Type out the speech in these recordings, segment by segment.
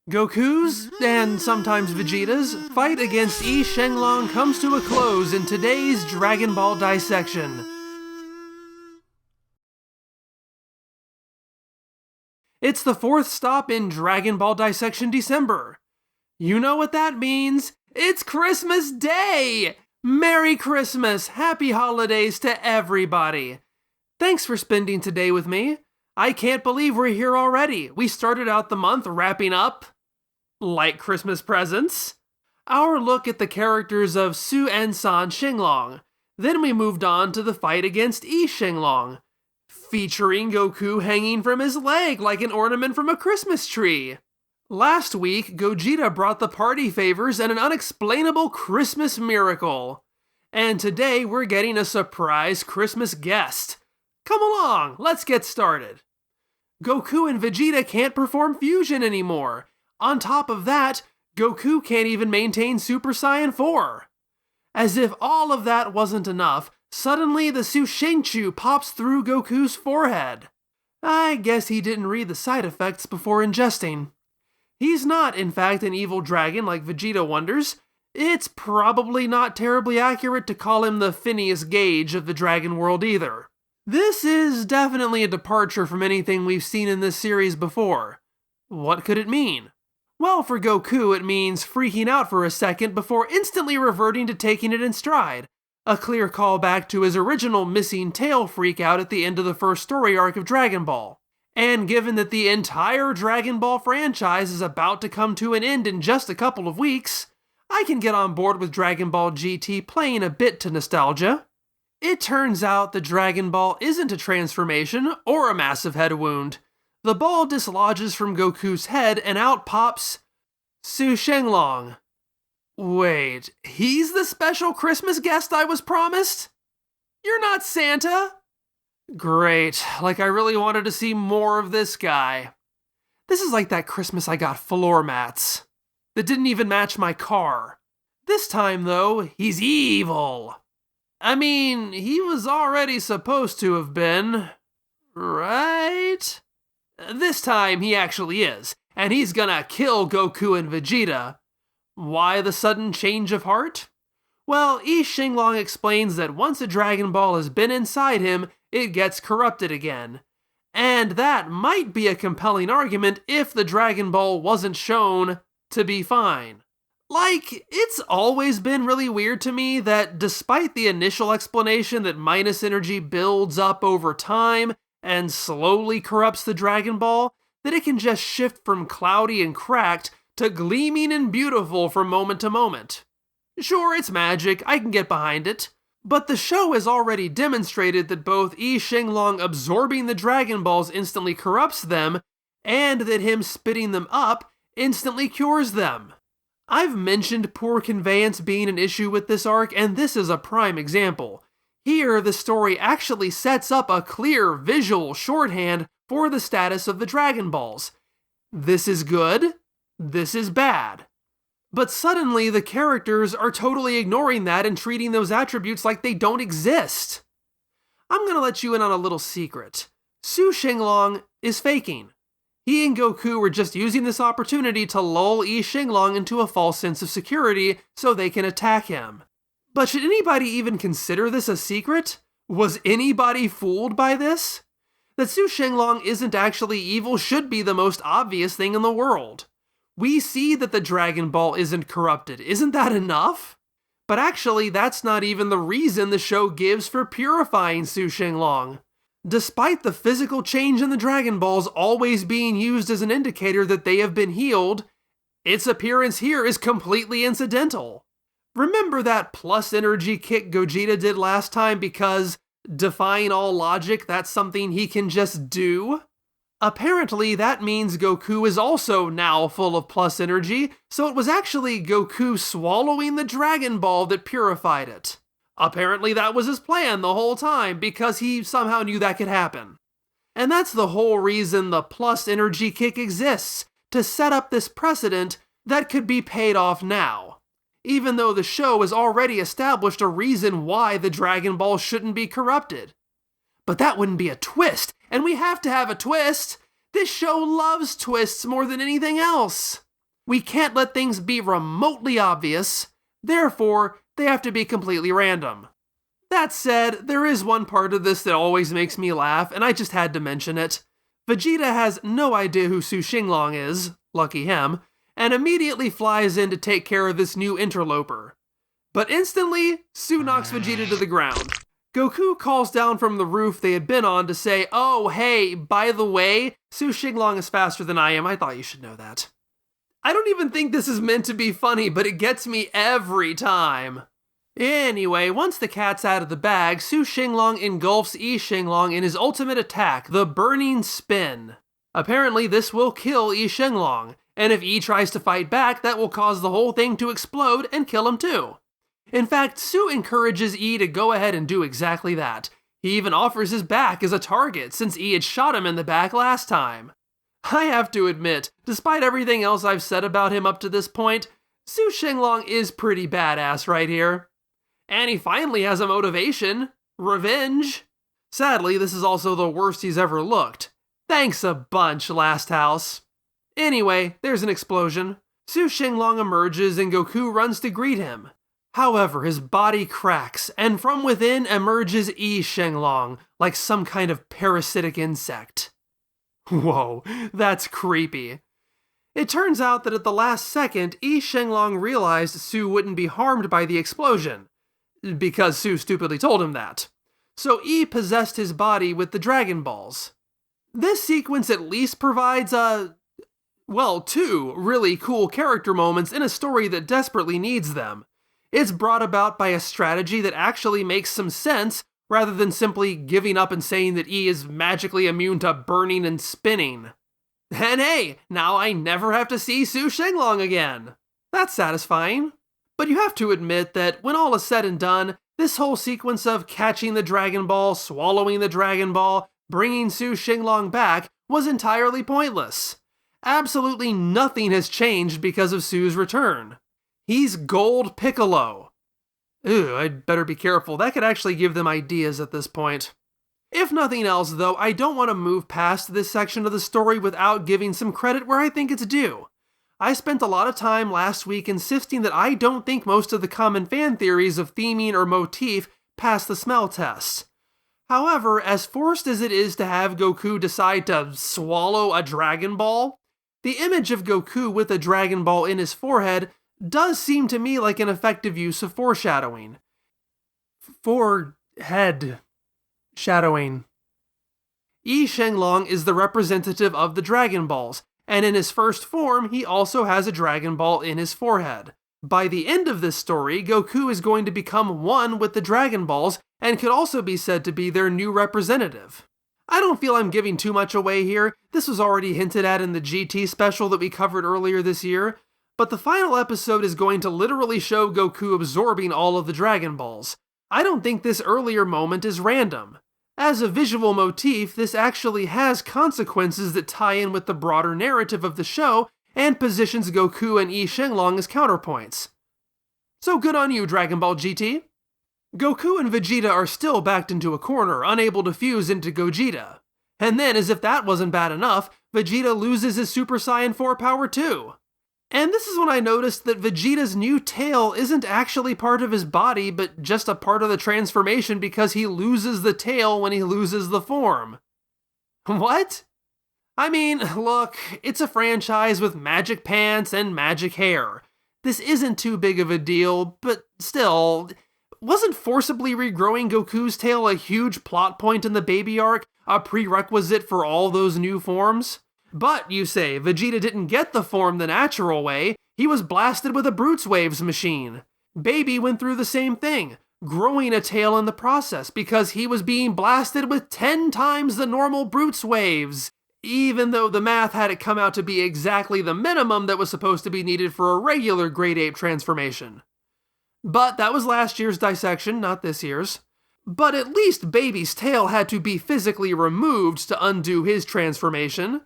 Goku's, and sometimes Vegeta's, fight against Yi Xing Long comes to a close in today's Dragon Ball Dissection. It's the fourth stop in Dragon Ball Dissection December. You know what that means? It's Christmas Day! Merry Christmas! Happy holidays to everybody! Thanks for spending today with me. I can't believe we're here already. We started out the month wrapping up like Christmas presents. Our look at the characters of Su and San Xinglong. Then we moved on to the fight against Yi Xing Long, featuring Goku hanging from his leg like an ornament from a Christmas tree. Last week, Gogeta brought the party favors and an unexplainable Christmas miracle. And today we're getting a surprise Christmas guest. Come along, let's get started. Goku and Vegeta can't perform fusion anymore. On top of that, Goku can't even maintain Super Saiyan 4. As if all of that wasn't enough, suddenly the Su Shengchu pops through Goku's forehead. I guess he didn't read the side effects before ingesting. He's not, in fact, an evil dragon like Vegeta wonders. It's probably not terribly accurate to call him the Phineas Gage of the dragon world either. This is definitely a departure from anything we've seen in this series before. What could it mean? Well, for Goku, it means freaking out for a second before instantly reverting to taking it in stride. A clear callback to his original missing tail freakout at the end of the first story arc of Dragon Ball. And given that the entire Dragon Ball franchise is about to come to an end in just a couple of weeks, I can get on board with Dragon Ball GT playing a bit to nostalgia. It turns out the Dragon Ball isn't a transformation or a massive head wound. The ball dislodges from Goku's head and out pops Su Xinglong. Wait, he's the special Christmas guest I was promised? You're not Santa? Great, like I really wanted to see more of this guy. This is like that Christmas I got floor mats that didn't even match my car. This time, though, he's evil. I mean, he was already supposed to have been, right? This time he actually is, and he's gonna kill Goku and Vegeta. Why the sudden change of heart? Well, Yi Xing Long explains that once a Dragon Ball has been inside him, it gets corrupted again. And that might be a compelling argument if the Dragon Ball wasn't shown to be fine. Like, it's always been really weird to me that despite the initial explanation that minus energy builds up over time and slowly corrupts the Dragon Ball, that it can just shift from cloudy and cracked to gleaming and beautiful from moment to moment. Sure, it's magic, I can get behind it, but the show has already demonstrated that both Yi Xing Long absorbing the Dragon Balls instantly corrupts them, and that him spitting them up instantly cures them. I've mentioned poor conveyance being an issue with this arc, and this is a prime example. Here, the story actually sets up a clear visual shorthand for the status of the Dragon Balls. This is good, this is bad. But suddenly, the characters are totally ignoring that and treating those attributes like they don't exist. I'm gonna let you in on a little secret. Su Xinglong is faking. He and Goku were just using this opportunity to lull Yi Xing Long into a false sense of security so they can attack him. But should anybody even consider this a secret? Was anybody fooled by this? That Su Xinglong isn't actually evil should be the most obvious thing in the world. We see that the Dragon Ball isn't corrupted. Isn't that enough? But actually, that's not even the reason the show gives for purifying Su Xinglong. Despite the physical change in the Dragon Balls always being used as an indicator that they have been healed, its appearance here is completely incidental. Remember that plus energy kick Gogeta did last time because, defying all logic, that's something he can just do? Apparently, that means Goku is also now full of plus energy, so it was actually Goku swallowing the Dragon Ball that purified it. Apparently that was his plan the whole time, because he somehow knew that could happen. And that's the whole reason the plus energy kick exists, to set up this precedent that could be paid off now. Even though the show has already established a reason why the Dragon Ball shouldn't be corrupted. But that wouldn't be a twist, and we have to have a twist! This show loves twists more than anything else! We can't let things be remotely obvious, therefore, they have to be completely random. That said, there is one part of this that always makes me laugh, and I just had to mention it. Vegeta has no idea who Yi Xing Long is, lucky him, and immediately flies in to take care of this new interloper. But instantly, Su knocks Vegeta to the ground. Goku calls down from the roof they had been on to say, "Oh, hey, by the way, Yi Xing Long is faster than I am. I thought you should know that." I don't even think this is meant to be funny, but it gets me every time. Anyway, once the cat's out of the bag, Yi Xing Long engulfs Yi Xing Long in his ultimate attack, the Burning Spin. Apparently, this will kill Yi Xing Long, and if Yi tries to fight back, that will cause the whole thing to explode and kill him too. In fact, Su encourages Yi to go ahead and do exactly that. He even offers his back as a target, since Yi had shot him in the back last time. I have to admit, despite everything else I've said about him up to this point, Yi Xing Long is pretty badass right here. And he finally has a motivation: revenge. Sadly, this is also the worst he's ever looked. Thanks a bunch, Last House. Anyway, there's an explosion. Yi Xing Long emerges and Goku runs to greet him. However, his body cracks, and from within emerges Yi Xing Long, like some kind of parasitic insect. Whoa, that's creepy. It turns out that at the last second, Yi Xing Long realized Su wouldn't be harmed by the explosion, because Su stupidly told him that. So Yi possessed his body with the Dragon Balls. This sequence at least provides two really cool character moments in a story that desperately needs them. It's brought about by a strategy that actually makes some sense, rather than simply giving up and saying that Yi is magically immune to burning and spinning. And hey, now I never have to see Yi Xing Long again. That's satisfying. But you have to admit that when all is said and done, this whole sequence of catching the Dragon Ball, swallowing the Dragon Ball, bringing Yi Xing Long back was entirely pointless. Absolutely nothing has changed because of Su's return. He's Gold Piccolo. Ooh, I'd better be careful. That could actually give them ideas at this point. If nothing else, though, I don't want to move past this section of the story without giving some credit where I think it's due. I spent a lot of time last week insisting that I don't think most of the common fan theories of theming or motif pass the smell test. However, as forced as it is to have Goku decide to swallow a Dragon Ball, the image of Goku with a Dragon Ball in his forehead does seem to me like an effective use of foreshadowing. Forehead shadowing. Yi Xing Long is the representative of the Dragon Balls, and in his first form, he also has a Dragon Ball in his forehead. By the end of this story, Goku is going to become one with the Dragon Balls, and could also be said to be their new representative. I don't feel I'm giving too much away here. This was already hinted at in the GT special that we covered earlier this year, but the final episode is going to literally show Goku absorbing all of the Dragon Balls. I don't think this earlier moment is random. As a visual motif, this actually has consequences that tie in with the broader narrative of the show and positions Goku and Yi Xing Long as counterpoints. So good on you, Dragon Ball GT. Goku and Vegeta are still backed into a corner, unable to fuse into Gogeta. And then, as if that wasn't bad enough, Vegeta loses his Super Saiyan 4 power too. And this is when I noticed that Vegeta's new tail isn't actually part of his body, but just a part of the transformation because he loses the tail when he loses the form. What? I mean, look, it's a franchise with magic pants and magic hair. This isn't too big of a deal, but still, wasn't forcibly regrowing Goku's tail a huge plot point in the Baby Arc, a prerequisite for all those new forms? But, you say, Vegeta didn't get the form the natural way, he was blasted with a Brutes Waves machine. Baby went through the same thing, growing a tail in the process because he was being blasted with 10 times the normal Brutes Waves, even though the math had it come out to be exactly the minimum that was supposed to be needed for a regular Great Ape transformation. But that was last year's dissection, not this year's. But at least Baby's tail had to be physically removed to undo his transformation.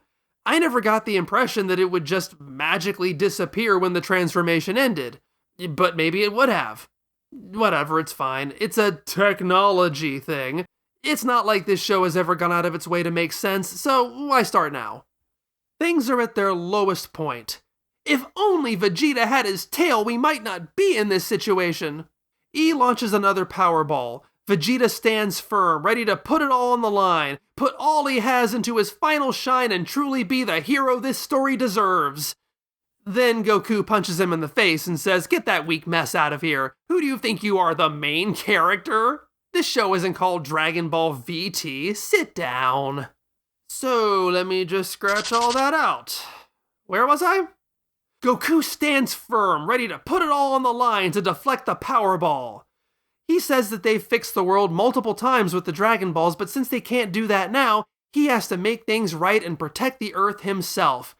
I never got the impression that it would just magically disappear when the transformation ended. But maybe it would have. Whatever, it's fine. It's a technology thing. It's not like this show has ever gone out of its way to make sense, so why start now? Things are at their lowest point. If only Vegeta had his tail, we might not be in this situation. Yi launches another Power Ball. Vegeta stands firm, ready to put it all on the line, put all he has into his final shine and truly be the hero this story deserves. Then Goku punches him in the face and says, "Get that weak mess out of here. Who do you think you are, the main character? This show isn't called Dragon Ball VT. Sit down." So, let me just scratch all that out. Where was I? Goku stands firm, ready to put it all on the line to deflect the Power Ball. He says that they've fixed the world multiple times with the Dragon Balls, but since they can't do that now, he has to make things right and protect the Earth himself.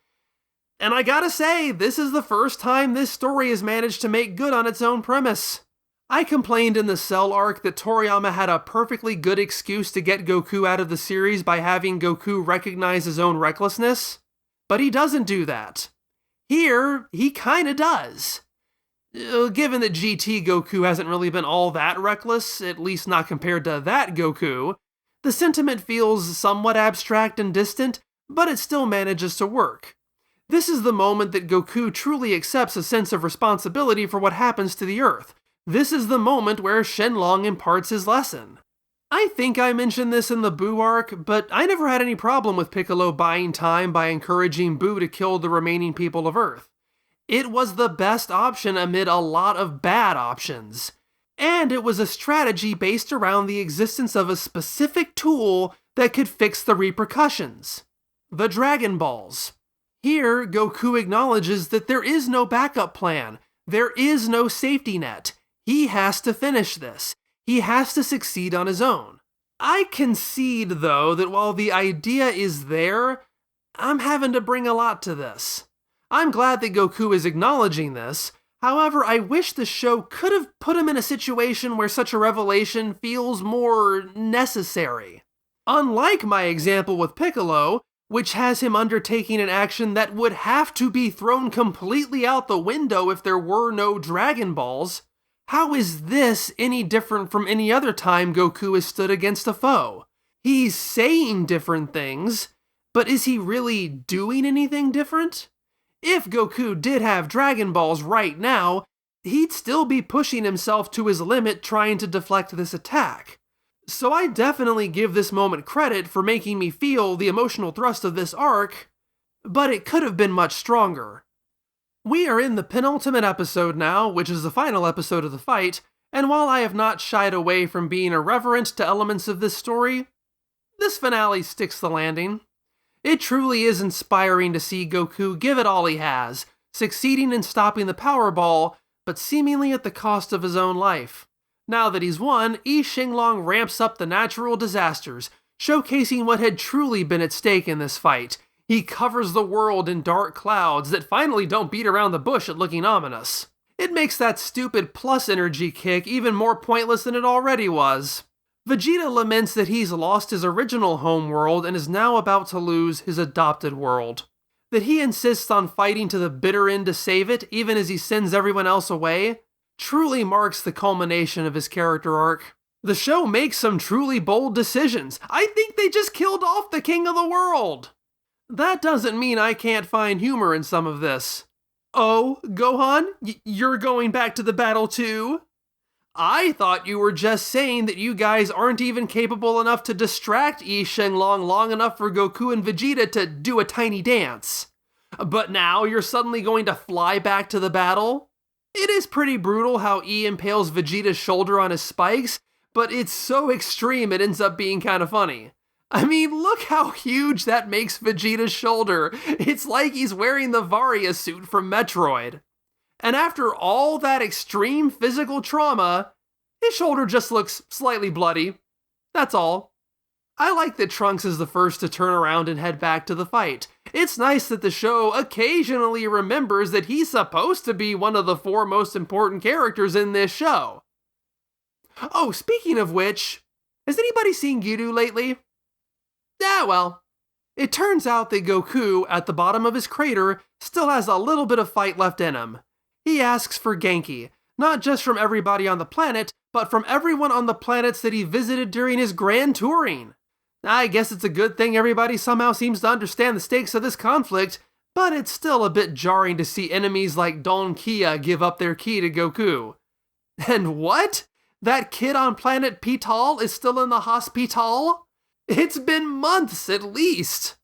And I gotta say, this is the first time this story has managed to make good on its own premise. I complained in the Cell arc that Toriyama had a perfectly good excuse to get Goku out of the series by having Goku recognize his own recklessness, but he doesn't do that. Here, he kinda does. Given that GT Goku hasn't really been all that reckless, at least not compared to that Goku, the sentiment feels somewhat abstract and distant, but it still manages to work. This is the moment that Goku truly accepts a sense of responsibility for what happens to the Earth. This is the moment where Shenlong imparts his lesson. I think I mentioned this in the Boo arc, but I never had any problem with Piccolo buying time by encouraging Boo to kill the remaining people of Earth. It was the best option amid a lot of bad options. And it was a strategy based around the existence of a specific tool that could fix the repercussions. The Dragon Balls. Here, Goku acknowledges that there is no backup plan. There is no safety net. He has to finish this. He has to succeed on his own. I concede, though, that while the idea is there, I'm having to bring a lot to this. I'm glad that Goku is acknowledging this. However, I wish the show could have put him in a situation where such a revelation feels more necessary. Unlike my example with Piccolo, which has him undertaking an action that would have to be thrown completely out the window if there were no Dragon Balls, how is this any different from any other time Goku has stood against a foe? He's saying different things, but is he really doing anything different? If Goku did have Dragon Balls right now, he'd still be pushing himself to his limit trying to deflect this attack. So I definitely give this moment credit for making me feel the emotional thrust of this arc, but it could have been much stronger. We are in the penultimate episode now, which is the final episode of the fight, and while I have not shied away from being irreverent to elements of this story, this finale sticks the landing. It truly is inspiring to see Goku give it all he has, succeeding in stopping the Power Ball, but seemingly at the cost of his own life. Now that he's won, Yi Xing Long ramps up the natural disasters, showcasing what had truly been at stake in this fight. He covers the world in dark clouds that finally don't beat around the bush at looking ominous. It makes that stupid plus energy kick even more pointless than it already was. Vegeta laments that he's lost his original home world and is now about to lose his adopted world. That he insists on fighting to the bitter end to save it, even as he sends everyone else away, truly marks the culmination of his character arc. The show makes some truly bold decisions. I think they just killed off the king of the world! That doesn't mean I can't find humor in some of this. Oh, Gohan, you're going back to the battle too? I thought you were just saying that you guys aren't even capable enough to distract Yi Xing long enough for Goku and Vegeta to do a tiny dance. But now you're suddenly going to fly back to the battle? It is pretty brutal how Yi impales Vegeta's shoulder on his spikes, but it's so extreme it ends up being kind of funny. I mean, look how huge that makes Vegeta's shoulder. It's like he's wearing the Varia suit from Metroid. And after all that extreme physical trauma, his shoulder just looks slightly bloody. That's all. I like that Trunks is the first to turn around and head back to the fight. It's nice that the show occasionally remembers that he's supposed to be one of the 4 most important characters in this show. Oh, speaking of which, has anybody seen Giru lately? Well. It turns out that Goku, at the bottom of his crater, still has a little bit of fight left in him. He asks for Genki, not just from everybody on the planet, but from everyone on the planets that he visited during his grand touring. I guess it's a good thing everybody somehow seems to understand the stakes of this conflict, but it's still a bit jarring to see enemies like Don Kia give up their ki to Goku. And what? That kid on planet Pital is still in the hospital? It's been months at least.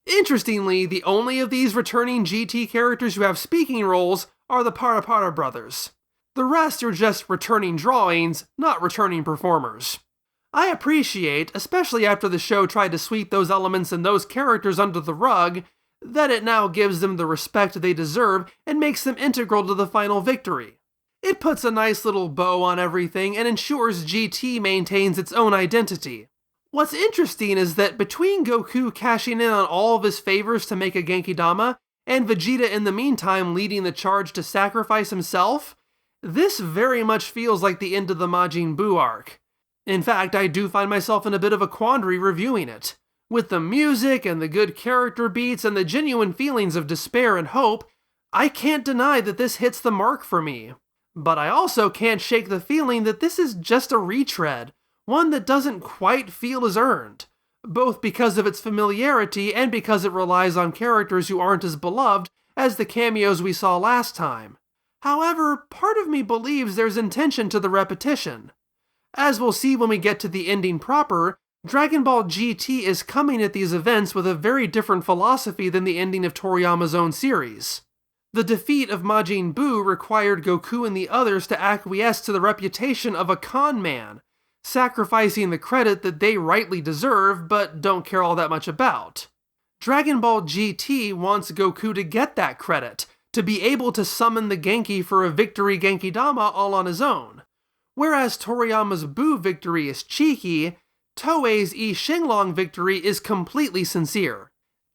Interestingly, the only of these returning GT characters who have speaking roles are the Para brothers. The rest are just returning drawings, not returning performers. I appreciate, especially after the show tried to sweep those elements and those characters under the rug, that it now gives them the respect they deserve and makes them integral to the final victory. It puts a nice little bow on everything and ensures GT maintains its own identity. What's interesting is that between Goku cashing in on all of his favors to make a Genkidama, and Vegeta in the meantime leading the charge to sacrifice himself, this very much feels like the end of the Majin Boo arc. In fact, I do find myself in a bit of a quandary reviewing it. With the music and the good character beats and the genuine feelings of despair and hope, I can't deny that this hits the mark for me. But I also can't shake the feeling that this is just a retread, one that doesn't quite feel as earned, both because of its familiarity and because it relies on characters who aren't as beloved as the cameos we saw last time. However, part of me believes there's intention to the repetition. As we'll see when we get to the ending proper, Dragon Ball GT is coming at these events with a very different philosophy than the ending of Toriyama's own series. The defeat of Majin Buu required Goku and the others to acquiesce to the reputation of a con man, sacrificing the credit that they rightly deserve but don't care all that much about. Dragon Ball GT wants Goku to get that credit, to be able to summon the Genki for a victory Genkidama all on his own. Whereas Toriyama's Buu victory is cheeky, Toei's Yi Xing Long victory is completely sincere.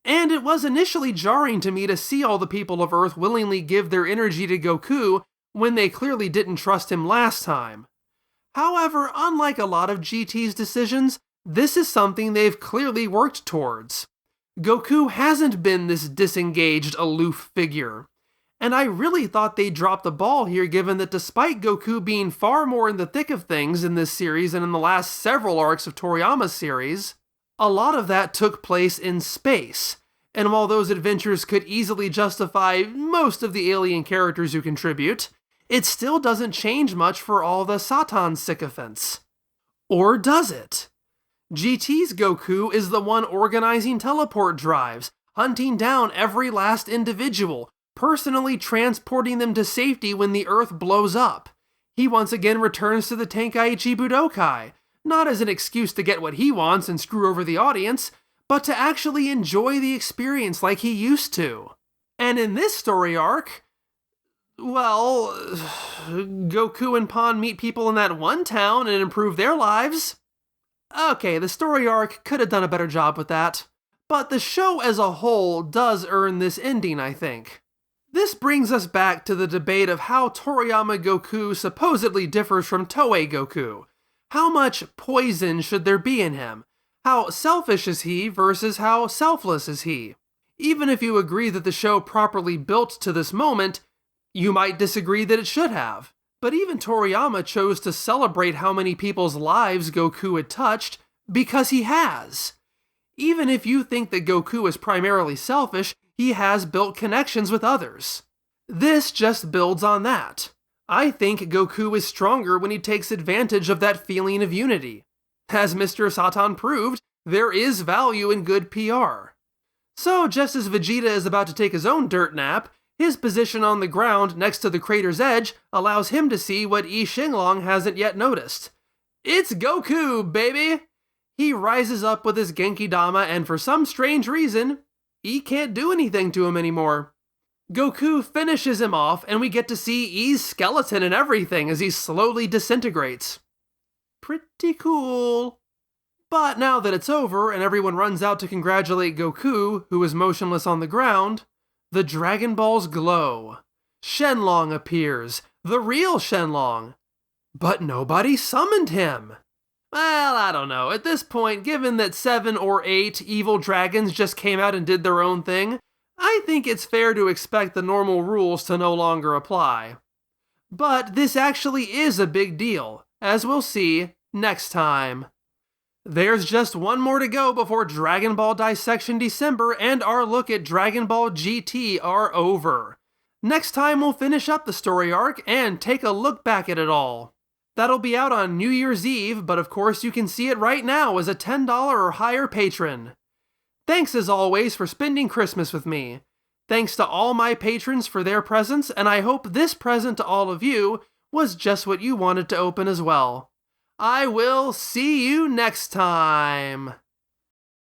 And it was initially jarring to me to see all the people of Earth willingly give their energy to Goku when they clearly didn't trust him last time. However, unlike a lot of GT's decisions, this is something they've clearly worked towards. Goku hasn't been this disengaged, aloof figure. And I really thought they dropped the ball here, given that despite Goku being far more in the thick of things in this series and in the last several arcs of Toriyama's series, a lot of that took place in space. And while those adventures could easily justify most of the alien characters who contribute, it still doesn't change much for all the Satan sycophants. Or does it? GT's Goku is the one organizing teleport drives, hunting down every last individual, personally transporting them to safety when the Earth blows up. He once again returns to the Tenkaichi Budokai, not as an excuse to get what he wants and screw over the audience, but to actually enjoy the experience like he used to. And in this story arc, well, Goku and Pan meet people in that one town and improve their lives. Okay, the story arc could have done a better job with that, but the show as a whole does earn this ending, I think. This brings us back to the debate of how Toriyama Goku supposedly differs from Toei Goku. How much poison should there be in him? How selfish is he versus how selfless is he? Even if you agree that the show properly built to this moment, you might disagree that it should have. But even Toriyama chose to celebrate how many people's lives Goku had touched because he has. Even if you think that Goku is primarily selfish, he has built connections with others. This just builds on that. I think Goku is stronger when he takes advantage of that feeling of unity. As Mr. Satan proved, there is value in good PR. So just as Vegeta is about to take his own dirt nap, his position on the ground next to the crater's edge allows him to see what Yi Xing Long hasn't yet noticed. It's Goku, baby! He rises up with his Genkidama, and for some strange reason, Yi can't do anything to him anymore. Goku finishes him off, and we get to see Yi's skeleton and everything as he slowly disintegrates. Pretty cool. But now that it's over, and everyone runs out to congratulate Goku, who is motionless on the ground, the Dragon Balls glow. Shenlong appears, the real Shenlong. But nobody summoned him. Well, I don't know. At this point, given that 7 or 8 evil dragons just came out and did their own thing, I think it's fair to expect the normal rules to no longer apply. But this actually is a big deal, as we'll see next time. There's just one more to go before Dragon Ball Dissection December and our look at Dragon Ball GT are over. Next time we'll finish up the story arc and take a look back at it all. That'll be out on New Year's Eve, but of course you can see it right now as a $10 or higher patron. Thanks as always for spending Christmas with me. Thanks to all my patrons for their presents, and I hope this present to all of you was just what you wanted to open as well. I will see you next time!